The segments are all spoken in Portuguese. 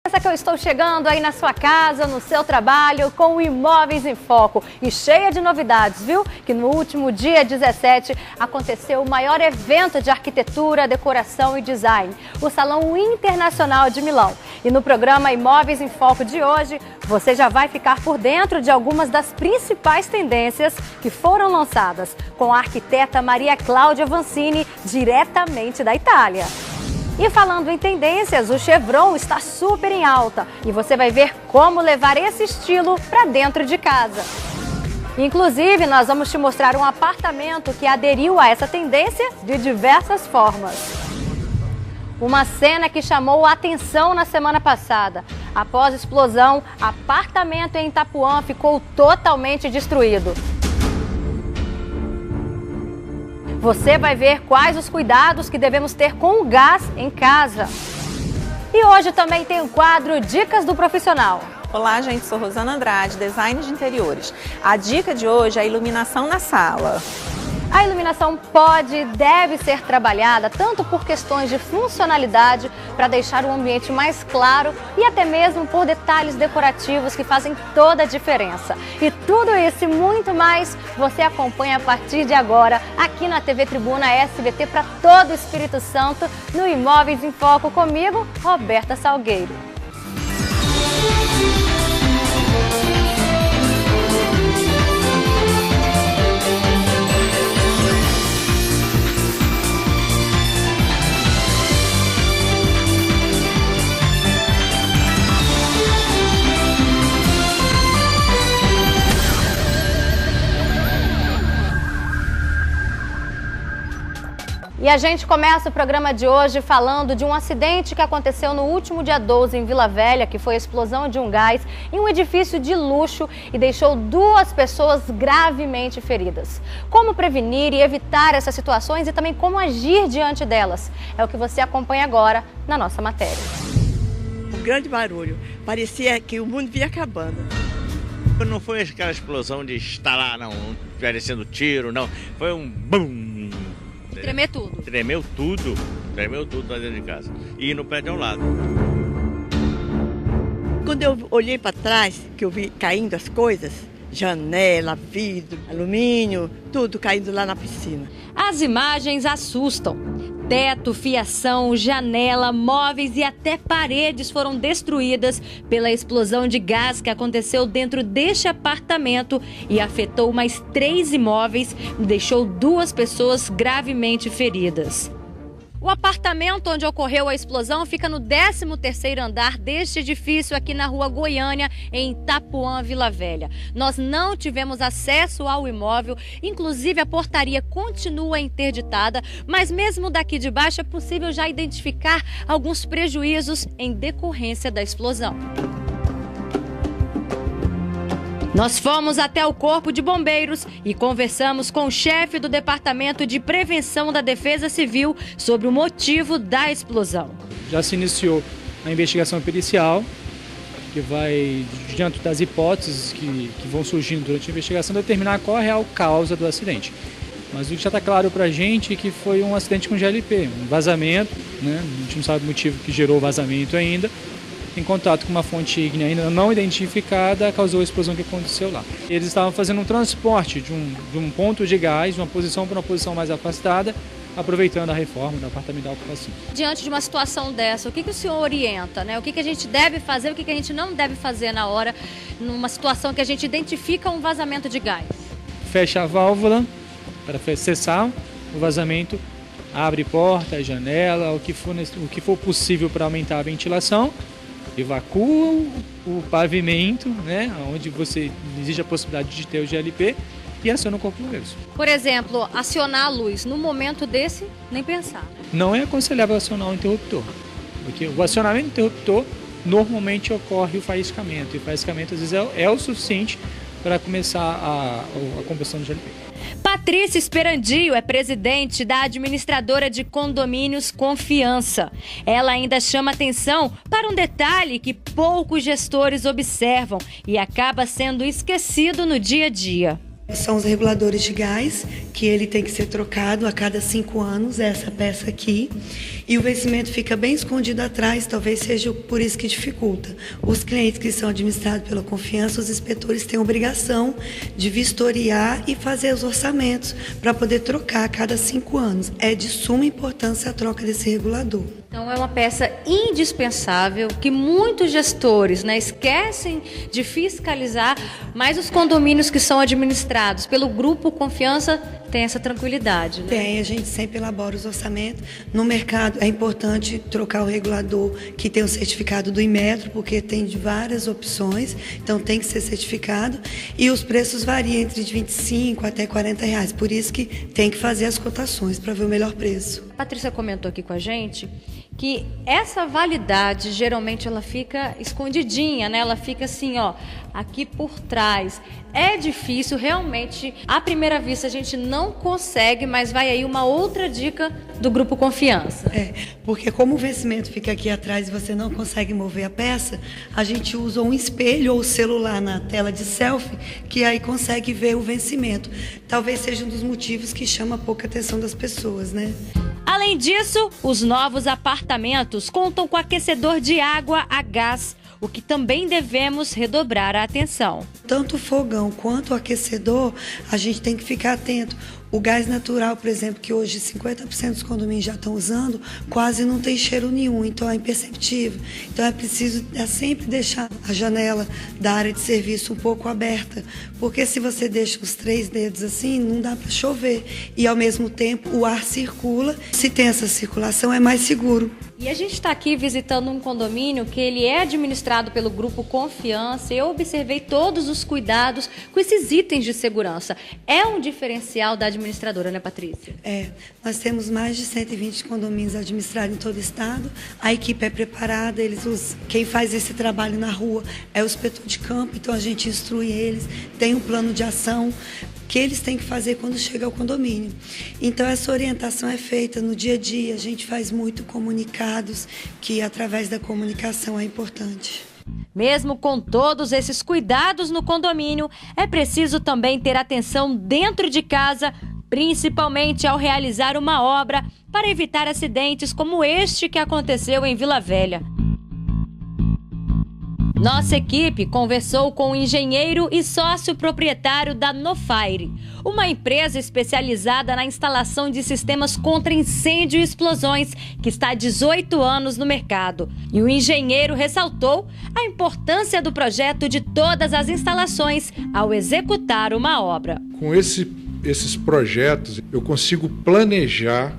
Que eu estou chegando aí na sua casa, no seu trabalho, com o Imóveis em Foco e cheia de novidades, viu? Que no último dia 17 aconteceu o maior evento de arquitetura, decoração e design, o Salão Internacional de Milão. E no programa Imóveis em Foco de hoje, você já vai ficar por dentro de algumas das principais tendências que foram lançadas com a arquiteta Maria Cláudia Vancini, diretamente da Itália. E falando em tendências, o Chevron está super em alta e você vai ver como levar esse estilo para dentro de casa. Inclusive, nós vamos te mostrar um apartamento que aderiu a essa tendência de diversas formas. Uma cena que chamou a atenção na semana passada. Após a explosão, apartamento em Itapuã ficou totalmente destruído. Você vai ver quais os cuidados que devemos ter com o gás em casa. E hoje também tem o quadro Dicas do Profissional. Olá, gente, sou Rosana Andrade, design de interiores. A dica de hoje é a iluminação na sala. A iluminação pode e deve ser trabalhada tanto por questões de funcionalidade, para deixar o ambiente mais claro, e até mesmo por detalhes decorativos que fazem toda a diferença. E tudo isso e muito mais você acompanha a partir de agora aqui na TV Tribuna SBT para todo o Espírito Santo, no Imóveis em Foco, comigo, Roberta Salgueiro. E a gente começa o programa de hoje falando de um acidente que aconteceu no último dia 12 em Vila Velha, que foi a explosão de um gás em um edifício de luxo e deixou 2 pessoas gravemente feridas. Como prevenir e evitar essas situações e também como agir diante delas? É o que você acompanha agora na nossa matéria. Um grande barulho, parecia que o mundo vinha acabando. Não foi aquela explosão de estalar, não parecendo tiro, não. Foi um bum. Tremer tudo. Tremeu tudo lá dentro de casa. E no prédio ao lado. Quando eu olhei para trás, que eu vi caindo as coisas, janela, vidro, alumínio, tudo caindo lá na piscina. As imagens assustam. Teto, fiação, janela, móveis e até paredes foram destruídas pela explosão de gás que aconteceu dentro deste apartamento e afetou mais 3 imóveis e deixou 2 pessoas gravemente feridas. O apartamento onde ocorreu a explosão fica no 13º andar deste edifício aqui na rua Goiânia, em Itapuã, Vila Velha. Nós não tivemos acesso ao imóvel, inclusive a portaria continua interditada, mas mesmo daqui de baixo é possível já identificar alguns prejuízos em decorrência da explosão. Nós fomos até o Corpo de Bombeiros e conversamos com o chefe do Departamento de Prevenção da Defesa Civil sobre o motivo da explosão. Já se iniciou a investigação pericial, que vai, diante das hipóteses que vão surgindo durante a investigação, determinar qual a real causa do acidente. Mas o que já está claro para a gente é que foi um acidente com GLP, um vazamento, né? A gente não sabe o motivo que gerou o vazamento ainda. Em contato com uma fonte ígnea ainda não identificada, causou a explosão que aconteceu lá. Eles estavam fazendo um transporte de um ponto de gás, de uma posição para uma posição mais afastada, aproveitando a reforma do apartamento da ocupação. Diante de uma situação dessa, o que o senhor orienta, né? O que a gente deve fazer, o que a gente não deve fazer na hora, numa situação que a gente identifica um vazamento de gás? Fecha a válvula para cessar o vazamento, abre porta, janela, o que for possível para aumentar a ventilação. Evacua o pavimento, né, onde você exige a possibilidade de ter o GLP e aciona o corpo de bombeiros. Por exemplo, acionar a luz, no momento desse, nem pensar. Não é aconselhável acionar o interruptor, porque o acionamento do interruptor normalmente ocorre o faiscamento, e o faiscamento às vezes é o suficiente para começar a combustão do GLP. Patrícia Esperandio é presidente da administradora de condomínios Confiança. Ela ainda chama atenção para um detalhe que poucos gestores observam e acaba sendo esquecido no dia a dia. São os reguladores de gás, que ele tem que ser trocado a cada 5 anos, essa peça aqui. E o vencimento fica bem escondido atrás, talvez seja por isso que dificulta. Os clientes que são administrados pela Confiança, os inspetores têm a obrigação de vistoriar e fazer os orçamentos para poder trocar a cada 5 anos. É de suma importância a troca desse regulador. Então é uma peça indispensável que muitos gestores, né, esquecem de fiscalizar, mas os condomínios que são administrados pelo Grupo Confiança têm essa tranquilidade, né? Tem, a gente sempre elabora os orçamentos. No mercado é importante trocar o regulador que tem o certificado do Inmetro, porque tem de várias opções, então tem que ser certificado. E os preços variam entre de 25 até 40 reais, por isso que tem que fazer as cotações para ver o melhor preço. A Patrícia comentou aqui com a gente que essa validade geralmente ela fica escondidinha, né? Ela fica assim, ó, aqui por trás. É difícil, realmente, à primeira vista a gente não consegue, mas vai aí uma outra dica do Grupo Confiança. Porque como o vencimento fica aqui atrás e você não consegue mover a peça, a gente usa um espelho ou celular na tela de selfie, que aí consegue ver o vencimento. Talvez seja um dos motivos que chama pouca atenção das pessoas, né? Além disso, os novos apartamentos contam com aquecedor de água a gás, o que também devemos redobrar a atenção. Tanto o fogão quanto o aquecedor, a gente tem que ficar atento. O gás natural, por exemplo, que hoje 50% dos condomínios já estão usando, quase não tem cheiro nenhum, então é imperceptível. Então é preciso sempre deixar a janela da área de serviço um pouco aberta, porque se você deixa os 3 dedos assim, não dá para chover. E ao mesmo tempo o ar circula, se tem essa circulação é mais seguro. E a gente está aqui visitando um condomínio que ele é administrado pelo Grupo Confiança. Eu observei todos os cuidados com esses itens de segurança. É um diferencial da administradora, né, Patrícia? Nós temos mais de 120 condomínios administrados em todo o estado. A equipe é preparada, quem faz esse trabalho na rua é o inspetor de campo, então a gente instrui eles, tem um plano de ação que eles têm que fazer quando chega ao condomínio. Então essa orientação é feita no dia a dia, a gente faz muito comunicados, que através da comunicação é importante. Mesmo com todos esses cuidados no condomínio, é preciso também ter atenção dentro de casa, principalmente ao realizar uma obra, para evitar acidentes como este que aconteceu em Vila Velha. Nossa equipe conversou com o engenheiro e sócio proprietário da Nofire, uma empresa especializada na instalação de sistemas contra incêndio e explosões, que está há 18 anos no mercado. E o engenheiro ressaltou a importância do projeto de todas as instalações ao executar uma obra. Com esses projetos, eu consigo planejar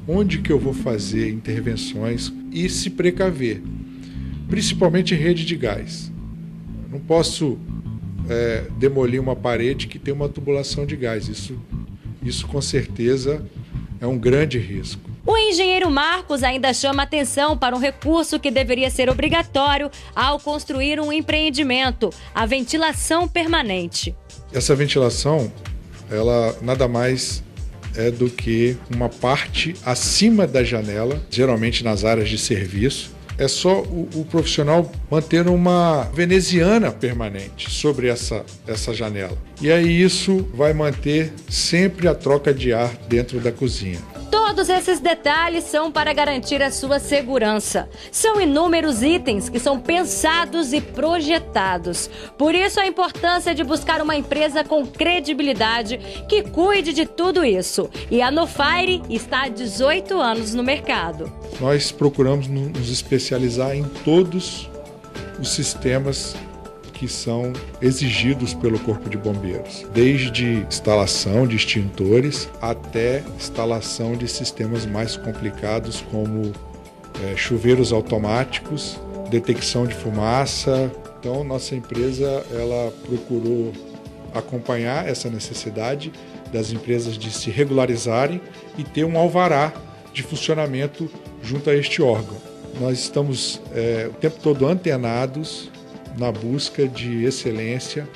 onde que eu vou fazer intervenções e se precaver. Principalmente em rede de gás. Não posso demolir uma parede que tem uma tubulação de gás. Isso com certeza é um grande risco. O engenheiro Marcos ainda chama atenção para um recurso que deveria ser obrigatório ao construir um empreendimento: a ventilação permanente. Essa ventilação, ela nada mais é do que uma parte acima da janela, geralmente nas áreas de serviço. É só o profissional manter uma veneziana permanente sobre essa janela. E aí isso vai manter sempre a troca de ar dentro da cozinha. Todos esses detalhes são para garantir a sua segurança. São inúmeros itens que são pensados e projetados. Por isso a importância de buscar uma empresa com credibilidade que cuide de tudo isso. E a Nofire está há 18 anos no mercado. Nós procuramos nos especializar em todos os sistemas que são exigidos pelo Corpo de Bombeiros, desde instalação de extintores até instalação de sistemas mais complicados como chuveiros automáticos, detecção de fumaça. Então, nossa empresa ela procurou acompanhar essa necessidade das empresas de se regularizarem e ter um alvará de funcionamento junto a este órgão. Nós estamos o tempo todo antenados na busca de excelência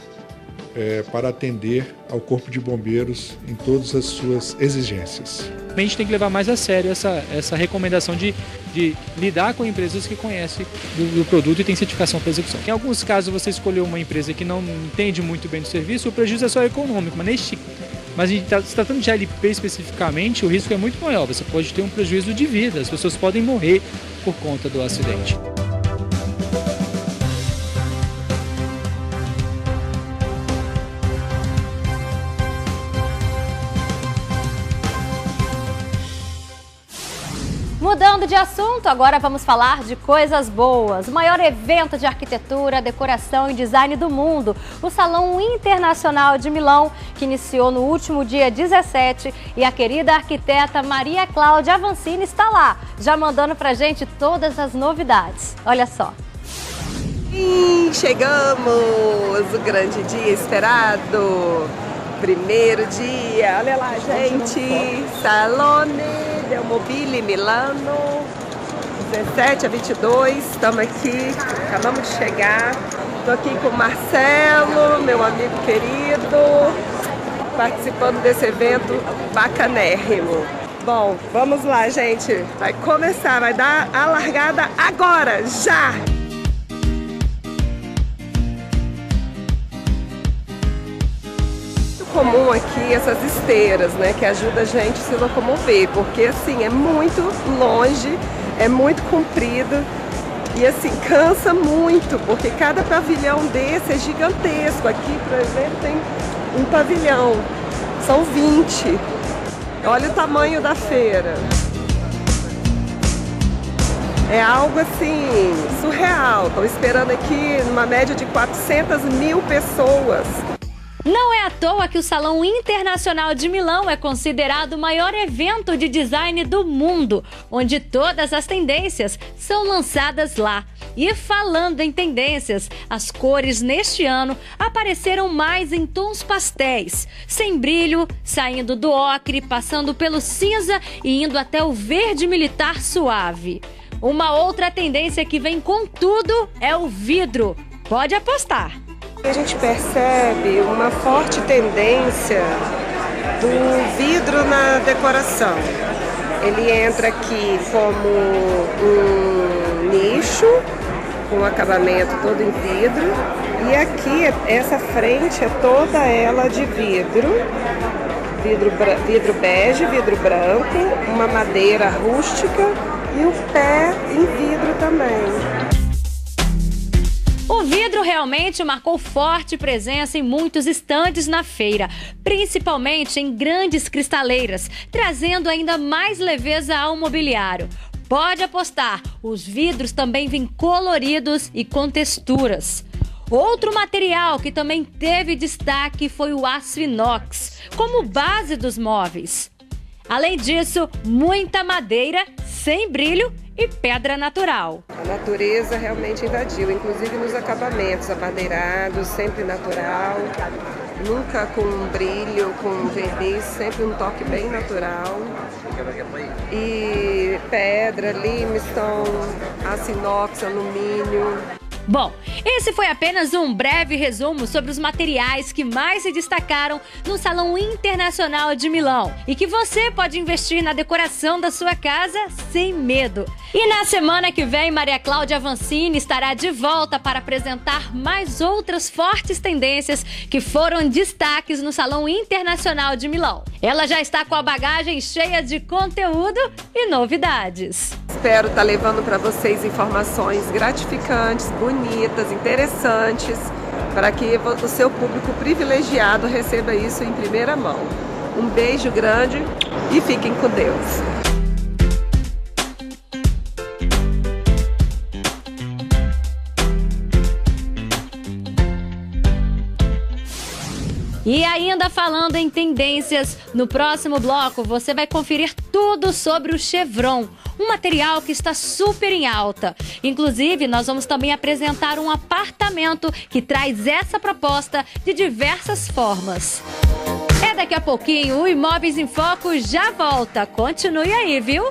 para atender ao Corpo de Bombeiros em todas as suas exigências. A gente tem que levar mais a sério essa recomendação de lidar com empresas que conhecem do produto e tem certificação para execução. Em alguns casos, você escolheu uma empresa que não entende muito bem do serviço, o prejuízo é só econômico, mas a gente se tratando de ALP especificamente, o risco é muito maior. Você pode ter um prejuízo de vida, as pessoas podem morrer por conta do acidente. Mudando de assunto, agora vamos falar de coisas boas. O maior evento de arquitetura, decoração e design do mundo, o Salão Internacional de Milão, que iniciou no último dia 17, e a querida arquiteta Maria Cláudia Avancini está lá, já mandando pra gente todas as novidades. Olha só. Chegamos! O grande dia esperado! Primeiro dia, olha lá, gente! Salone del Mobile Milano, 17 a 22, estamos aqui, acabamos de chegar. Estou aqui com o Marcelo, meu amigo querido, participando desse evento bacanérrimo. Bom, vamos lá, gente, vai começar, vai dar a largada agora, já! Comum aqui essas esteiras, né, que ajuda a gente a se locomover, porque assim é muito longe, é muito comprido e assim cansa muito, porque cada pavilhão desse é gigantesco. Aqui, por exemplo, tem um pavilhão, são 20. Olha o tamanho da feira. É algo assim surreal. Estou esperando aqui numa média de 400 mil pessoas. Não é à toa que o Salão Internacional de Milão é considerado o maior evento de design do mundo, onde todas as tendências são lançadas lá. E falando em tendências, as cores neste ano apareceram mais em tons pastéis, sem brilho, saindo do ocre, passando pelo cinza e indo até o verde militar suave. Uma outra tendência que vem com tudo é o vidro. Pode apostar! A gente percebe uma forte tendência do vidro na decoração. Ele entra aqui como um nicho, com acabamento todo em vidro. E aqui, essa frente é toda ela de vidro bege, vidro branco, uma madeira rústica e o pé em vidro também. O vidro realmente marcou forte presença em muitos estandes na feira, principalmente em grandes cristaleiras, trazendo ainda mais leveza ao mobiliário. Pode apostar, os vidros também vêm coloridos e com texturas. Outro material que também teve destaque foi o aço inox, como base dos móveis. Além disso, muita madeira, sem brilho e pedra natural. A natureza realmente invadiu, inclusive nos acabamentos, amadeirados, sempre natural, nunca com brilho, com verniz, sempre um toque bem natural. E pedra, limestone, aço inox, alumínio. Bom, esse foi apenas um breve resumo sobre os materiais que mais se destacaram no Salão Internacional de Milão e que você pode investir na decoração da sua casa sem medo. E na semana que vem, Maria Cláudia Avancini estará de volta para apresentar mais outras fortes tendências que foram destaques no Salão Internacional de Milão. Ela já está com a bagagem cheia de conteúdo e novidades. Espero estar levando para vocês informações gratificantes, bonitas, interessantes, para que o seu público privilegiado receba isso em primeira mão. Um beijo grande e fiquem com Deus. E ainda falando em tendências, no próximo bloco você vai conferir tudo sobre o chevron, um material que está super em alta. Inclusive, nós vamos também apresentar um apartamento que traz essa proposta de diversas formas. É daqui a pouquinho, o Imóveis em Foco já volta. Continue aí, viu?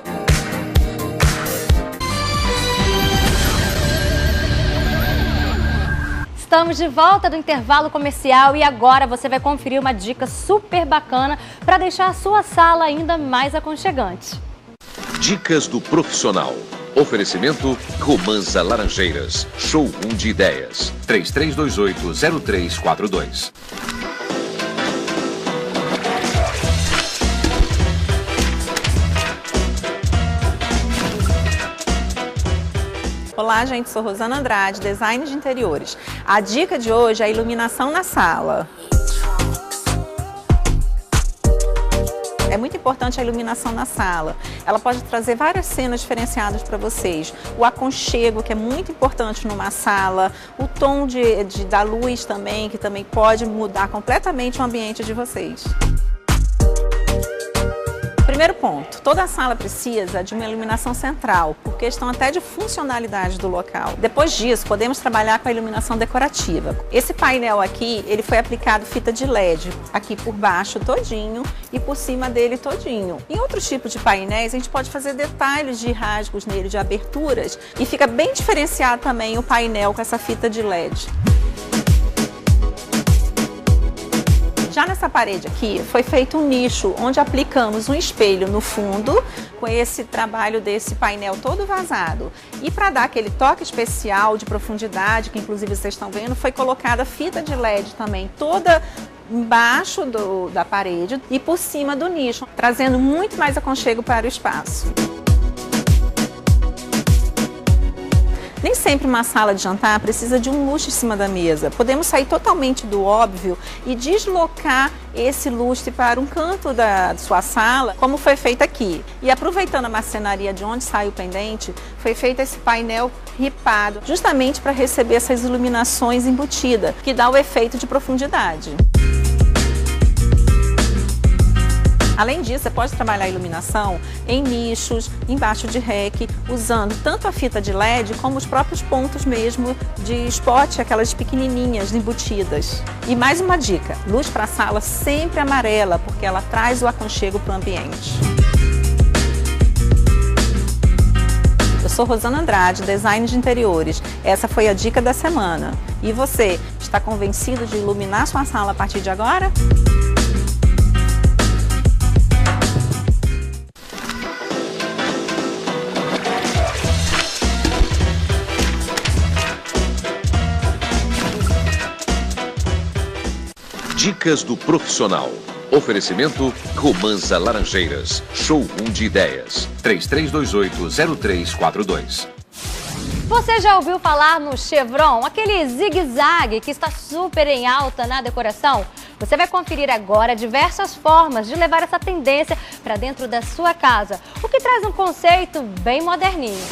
Estamos de volta do intervalo comercial e agora você vai conferir uma dica super bacana para deixar a sua sala ainda mais aconchegante. Dicas do profissional. Oferecimento Romanza Laranjeiras. Showroom de ideias. 3328-0342. Olá, gente, sou Rosana Andrade, design de interiores. A dica de hoje é a iluminação na sala. É muito importante a iluminação na sala. Ela pode trazer várias cenas diferenciadas para vocês. O aconchego, que é muito importante numa sala. O tom da luz também, que também pode mudar completamente o ambiente de vocês. Primeiro ponto, toda a sala precisa de uma iluminação central, por questão até de funcionalidade do local. Depois disso, podemos trabalhar com a iluminação decorativa. Esse painel aqui, ele foi aplicado fita de LED, aqui por baixo todinho e por cima dele todinho. Em outros tipos de painéis, a gente pode fazer detalhes de rasgos nele, de aberturas, e fica bem diferenciado também o painel com essa fita de LED. Já nessa parede aqui, foi feito um nicho onde aplicamos um espelho no fundo, com esse trabalho desse painel todo vazado. E para dar aquele toque especial de profundidade, que inclusive vocês estão vendo, foi colocada fita de LED também, toda embaixo da parede e por cima do nicho, trazendo muito mais aconchego para o espaço. Nem sempre uma sala de jantar precisa de um luxo em cima da mesa. Podemos sair totalmente do óbvio e deslocar esse lustre para um canto da sua sala, como foi feito aqui. E aproveitando a marcenaria de onde sai o pendente, foi feito esse painel ripado, justamente para receber essas iluminações embutidas, que dá o efeito de profundidade. Além disso, você pode trabalhar a iluminação em nichos, embaixo de rack, usando tanto a fita de LED como os próprios pontos mesmo de spot, aquelas pequenininhas embutidas. E mais uma dica, luz para a sala sempre amarela, porque ela traz o aconchego para o ambiente. Eu sou Rosana Andrade, design de interiores. Essa foi a dica da semana. E você, está convencido de iluminar sua sala a partir de agora? Dicas do profissional. Oferecimento Romanza Laranjeiras. Showroom de ideias. 3328-0342. Você já ouviu falar no chevron, aquele zigue-zague que está super em alta na decoração? Você vai conferir agora diversas formas de levar essa tendência para dentro da sua casa, o que traz um conceito bem moderninho.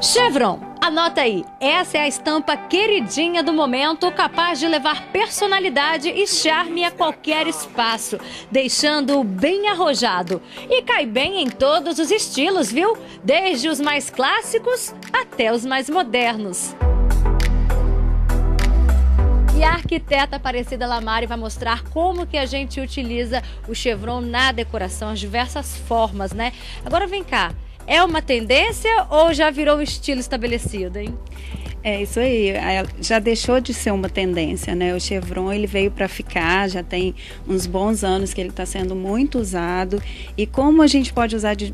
Chevron. Anota aí, essa é a estampa queridinha do momento, capaz de levar personalidade e charme a qualquer espaço, deixando-o bem arrojado. E cai bem em todos os estilos, viu? Desde os mais clássicos até os mais modernos. E a arquiteta Aparecida Lamari vai mostrar como que a gente utiliza o chevron na decoração, as diversas formas, né? Agora vem cá. É uma tendência ou já virou um estilo estabelecido, hein? É isso aí, já deixou de ser uma tendência, né? O chevron ele veio para ficar, já tem uns bons anos que ele está sendo muito usado e como a gente pode usar de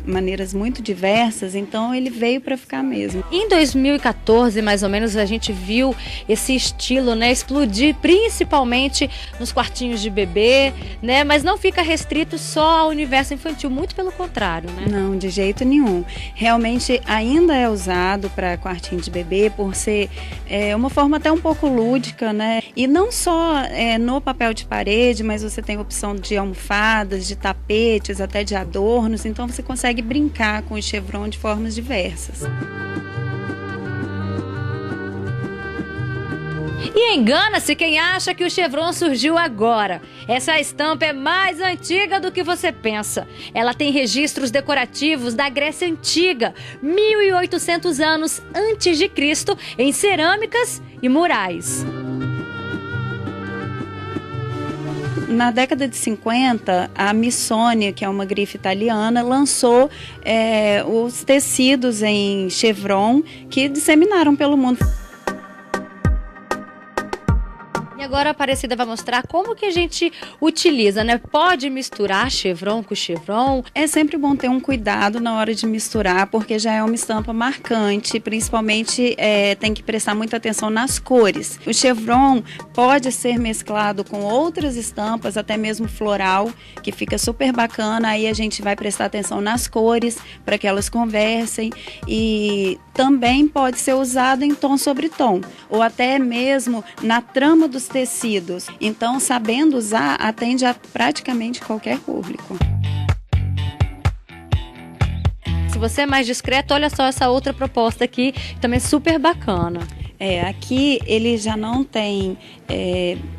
maneiras muito diversas, então ele veio para ficar mesmo. Em 2014, mais ou menos, a gente viu esse estilo, né, explodir principalmente nos quartinhos de bebê, né? Mas não fica restrito só ao universo infantil, muito pelo contrário, né? Não, de jeito nenhum. Realmente ainda é usado para quartinho de bebê, por ser uma forma até um pouco lúdica, né? E não só no papel de parede, mas você tem opção de almofadas, de tapetes, até de adornos, então você consegue brincar com o chevron de formas diversas. E engana-se quem acha que o chevron surgiu agora. Essa estampa é mais antiga do que você pensa. Ela tem registros decorativos da Grécia Antiga, 1800 anos antes de Cristo, em cerâmicas e murais. Na década de 50, a Missoni, que é uma grife italiana, lançou os tecidos em chevron que disseminaram pelo mundo. agora a Aparecida vai mostrar como que a gente utiliza, né? Pode misturar chevron com chevron? É sempre bom ter um cuidado na hora de misturar, porque já é uma estampa marcante, principalmente tem que prestar muita atenção nas cores. O chevron pode ser mesclado com outras estampas, até mesmo floral, que fica super bacana. Aí a gente vai prestar atenção nas cores para que elas conversem, e também pode ser usado em tom sobre tom, ou até mesmo na trama dos tecidos. Então, sabendo usar, atende a praticamente qualquer público. Se você é mais discreto, olha só essa outra proposta aqui, também super bacana. Aqui ele já não tem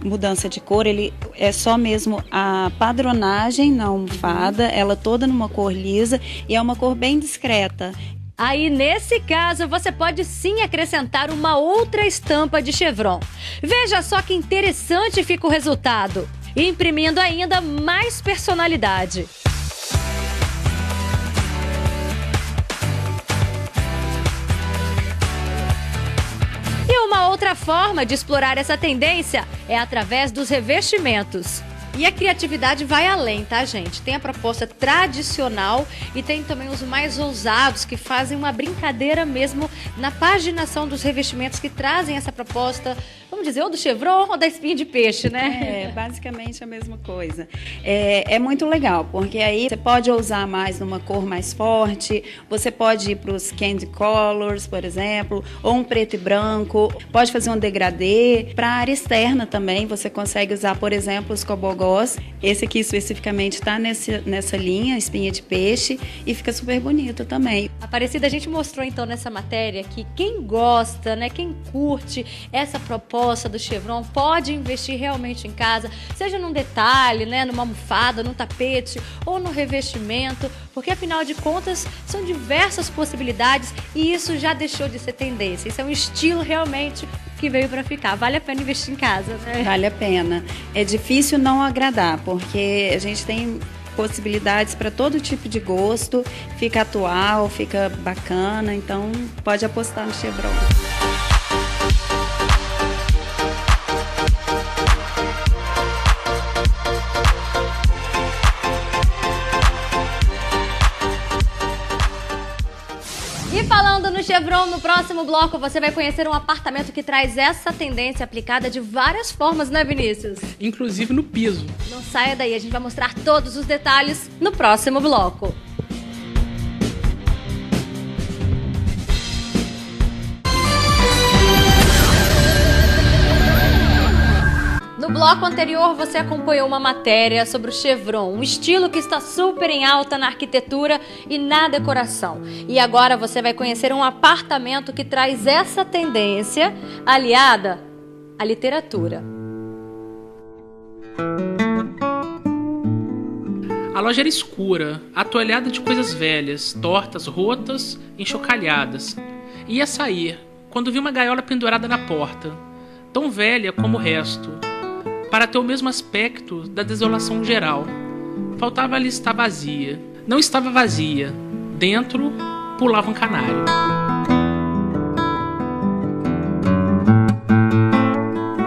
mudança de cor, ele é só mesmo a padronagem na almofada, ela toda numa cor lisa, e é uma cor bem discreta. Aí, nesse caso, você pode sim acrescentar uma outra estampa de chevron. Veja só que interessante fica o resultado, imprimindo ainda mais personalidade. E uma outra forma de explorar essa tendência é através dos revestimentos. E a criatividade vai além, tá, gente? Tem a proposta tradicional e tem também os mais ousados, que fazem uma brincadeira mesmo na paginação dos revestimentos, que trazem essa proposta, vamos dizer, ou do chevron ou da espinha de peixe, né? Basicamente a mesma coisa. É muito legal, porque aí você pode usar mais numa cor mais forte, você pode ir para os candy colors, por exemplo, ou um preto e branco, pode fazer um degradê. Para a área externa também, você consegue usar, por exemplo, os cobogós. Esse aqui especificamente está nessa linha, espinha de peixe, e fica super bonito também. Aparecida, a gente mostrou então nessa matéria que quem gosta, né, quem curte essa proposta do chevron pode investir realmente em casa, seja num detalhe, né, numa almofada, num tapete ou no revestimento, porque afinal de contas são diversas possibilidades e isso já deixou de ser tendência. Isso é um estilo realmente que veio para ficar. Vale a pena investir em casa, né? Vale a pena. É difícil não agradar, porque a gente tem possibilidades para todo tipo de gosto, fica atual, fica bacana, então pode apostar no chevron. E falando no chevron, no próximo bloco você vai conhecer um apartamento que traz essa tendência aplicada de várias formas, né, Vinícius? Inclusive no piso. Não saia daí, a gente vai mostrar todos os detalhes no próximo bloco. No bloco anterior, você acompanhou uma matéria sobre o chevron, um estilo que está super em alta na arquitetura e na decoração. E agora você vai conhecer um apartamento que traz essa tendência aliada à literatura. A loja era escura, atoalhada de coisas velhas, tortas, rotas, enxocalhadas. Ia sair, quando vi uma gaiola pendurada na porta, tão velha como o resto, para ter o mesmo aspecto da desolação geral. Faltava ali estar vazia. Não estava vazia. Dentro pulava um canário.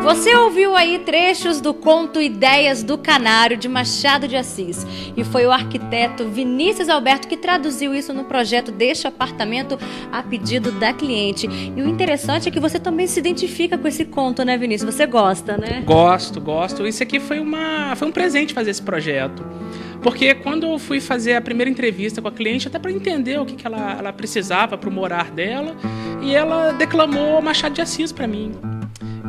Você ouviu aí trechos do conto Ideias do Canário, de Machado de Assis. E foi o arquiteto Vinícius Alberto que traduziu isso no projeto deste apartamento a pedido da cliente. E o interessante é que você também se identifica com esse conto, né, Vinícius? Você gosta, né? Gosto. Isso aqui foi um presente fazer esse projeto. Porque quando eu fui fazer a primeira entrevista com a cliente, até para entender o que ela precisava para o morar dela, e ela declamou Machado de Assis para mim.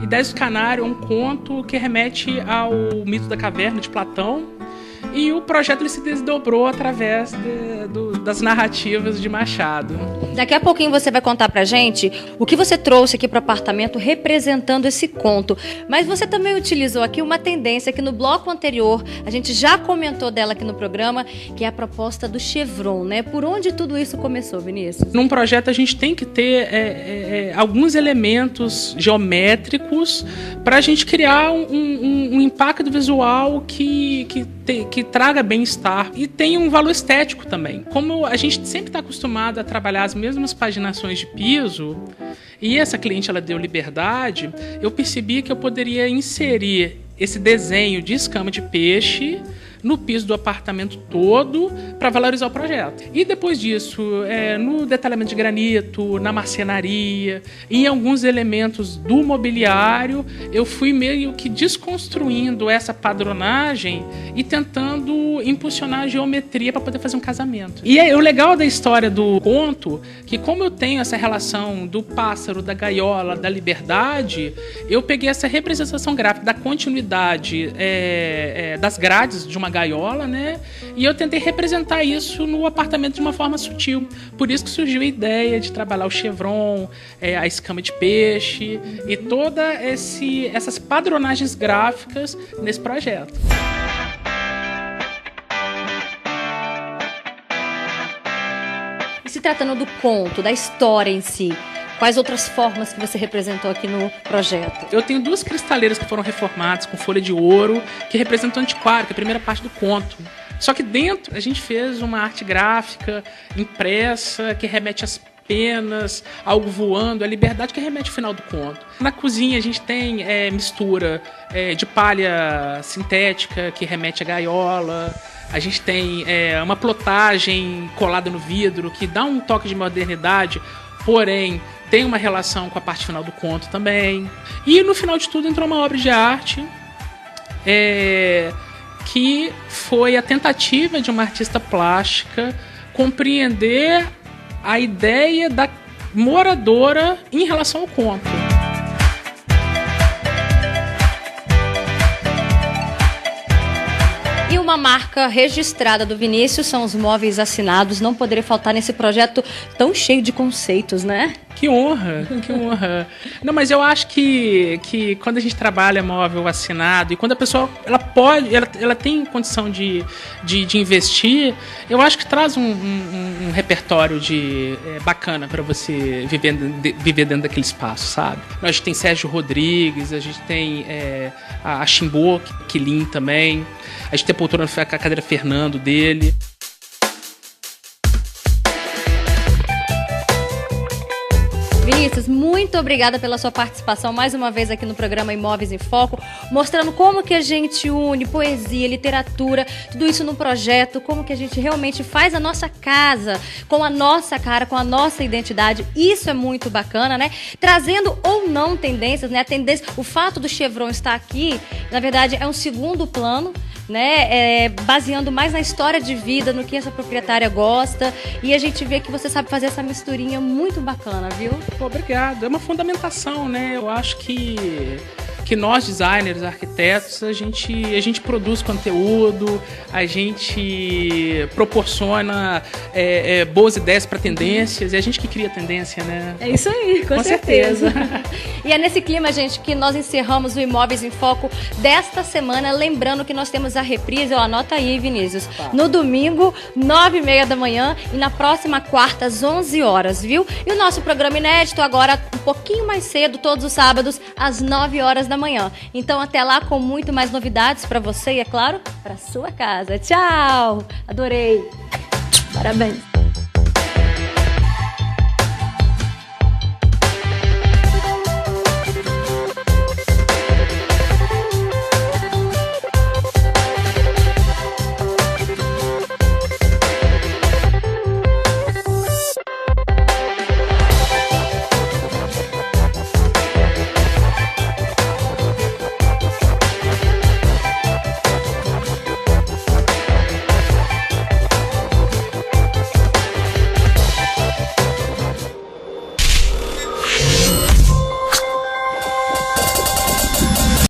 Ideias do Canário é um conto que remete ao mito da caverna de Platão, e o projeto ele se desdobrou através das narrativas de Machado. Daqui a pouquinho você vai contar pra gente o que você trouxe aqui pro apartamento representando esse conto. Mas você também utilizou aqui uma tendência que no bloco anterior a gente já comentou dela aqui no programa, que é a proposta do chevron, né? Por onde tudo isso começou, Vinícius? Num projeto a gente tem que ter alguns elementos geométricos para a gente criar um impacto visual que traga bem-estar e tem um valor estético também. Como a gente sempre está acostumado a trabalhar as mesmas paginações de piso, e essa cliente ela deu liberdade, eu percebi que eu poderia inserir esse desenho de escama de peixe no piso do apartamento todo para valorizar o projeto. E depois disso, no detalhamento de granito, na marcenaria, em alguns elementos do mobiliário, eu fui meio que desconstruindo essa padronagem e tentando impulsionar a geometria para poder fazer um casamento. E o legal da história do conto, que como eu tenho essa relação do pássaro, da gaiola, da liberdade, eu peguei essa representação gráfica da continuidade das grades de uma gaiola, né? E eu tentei representar isso no apartamento de uma forma sutil. Por isso que surgiu a ideia de trabalhar o chevron, a escama de peixe e todas essas padronagens gráficas nesse projeto. E se tratando do conto, da história em si, quais outras formas que você representou aqui no projeto? Eu tenho 2 cristaleiras que foram reformadas com folha de ouro, que representam o antiquário, que é a primeira parte do conto. Só que dentro a gente fez uma arte gráfica impressa que remete às penas, algo voando, a liberdade que remete ao final do conto. Na cozinha a gente tem mistura de palha sintética que remete à gaiola. A gente tem uma plotagem colada no vidro que dá um toque de modernidade, porém tem uma relação com a parte final do conto também. E no final de tudo entrou uma obra de arte que foi a tentativa de uma artista plástica compreender a ideia da moradora em relação ao conto. E uma marca registrada do Vinícius são os móveis assinados. Não poderia faltar nesse projeto tão cheio de conceitos, né? Que honra, que honra. Não, mas eu acho que quando a gente trabalha móvel assinado e quando a pessoa ela tem condição de investir, eu acho que traz um repertório bacana para você viver dentro daquele espaço, sabe? A gente tem Sérgio Rodrigues, a gente tem a Chimbô, Quilin também, a gente tem a poltrona com a cadeira Fernando dele. Vinícius, muito obrigada pela sua participação mais uma vez aqui no programa Imóveis em Foco, mostrando como que a gente une poesia, literatura, tudo isso num projeto, como que a gente realmente faz a nossa casa com a nossa cara, com a nossa identidade. Isso é muito bacana, né? Trazendo ou não tendências, né? O fato do chevron estar aqui, na verdade, é um segundo plano, né, baseando mais na história de vida, no que essa proprietária gosta, e a gente vê que você sabe fazer essa misturinha muito bacana, viu? Obrigado, é uma fundamentação, né? Eu acho que nós, designers, arquitetos, a gente produz conteúdo, a gente proporciona boas ideias para tendências, e a gente que cria tendência, né? É isso aí, com certeza. E é nesse clima, gente, que nós encerramos o Imóveis em Foco desta semana, lembrando que nós temos a reprise, anota aí, Vinícius, no domingo, 9h30 da manhã, e na próxima quarta, às 11 horas, viu? E o nosso programa inédito agora um pouquinho mais cedo, todos os sábados, às 9 horas da manhã. Então até lá com muito mais novidades para você e, é claro, para sua casa. Tchau! Adorei! Parabéns!